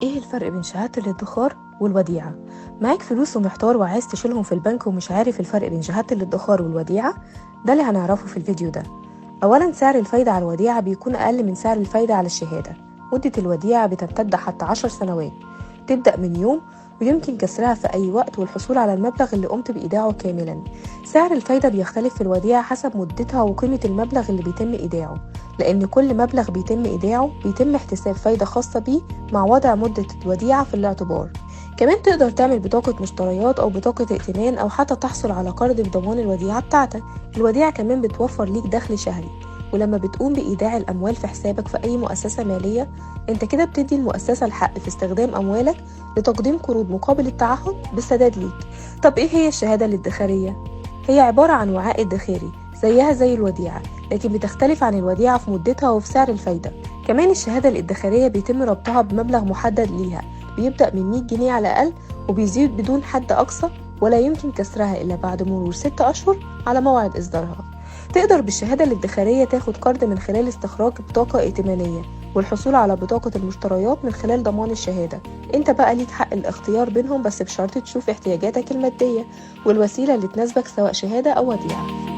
ايه الفرق بين شهادة الادخار والوديعة؟ معاك فلوس ومحتار وعايز تشيلهم في البنك ومش عارف الفرق بين شهادة الادخار والوديعة؟ ده اللي هنعرفه في الفيديو ده. اولا، سعر الفايدة على الوديعة بيكون اقل من سعر الفايدة على الشهادة. مدة الوديعة بتمتد حتى 10 سنوات، تبدأ من يوم ويمكن كسرها في أي وقت والحصول على المبلغ اللي قمت بإيداعه كاملا. سعر الفايدة بيختلف في الوديعة حسب مدتها وقيمة المبلغ اللي بيتم إيداعه، لأن كل مبلغ بيتم إيداعه بيتم احتساب فايدة خاصة بيه مع وضع مدة الوديعة في الاعتبار. كمان تقدر تعمل بطاقة مشتريات أو بطاقة ائتمان أو حتى تحصل على قرض بضمان الوديعة بتاعتك. الوديعة كمان بتوفر ليك دخل شهري، ولما بتقوم بإيداع الأموال في حسابك في أي مؤسسة مالية، انت كده بتدي المؤسسة الحق في استخدام أموالك لتقديم قروض مقابل التعهد بالسداد ليك. طب ايه هي الشهادة الادخارية؟ هي عبارة عن وعاء ادخاري زيها زي الوديعة، لكن بتختلف عن الوديعة في مدتها وفي سعر الفايدة. كمان الشهادة الادخارية بيتم ربطها بمبلغ محدد ليها، بيبدأ من 100 جنيه على الأقل وبيزيد بدون حد أقصى، ولا يمكن كسرها إلا بعد مرور 6 أشهر على موعد إصدارها. تقدر بالشهادة الادخارية تاخد قرض من خلال استخراج بطاقة ائتمانية والحصول على بطاقة المشتريات من خلال ضمان الشهادة. انت بقى ليك حق الاختيار بينهم، بس بشرط تشوف احتياجاتك المادية والوسيلة اللي تناسبك سواء شهادة أو وديعة.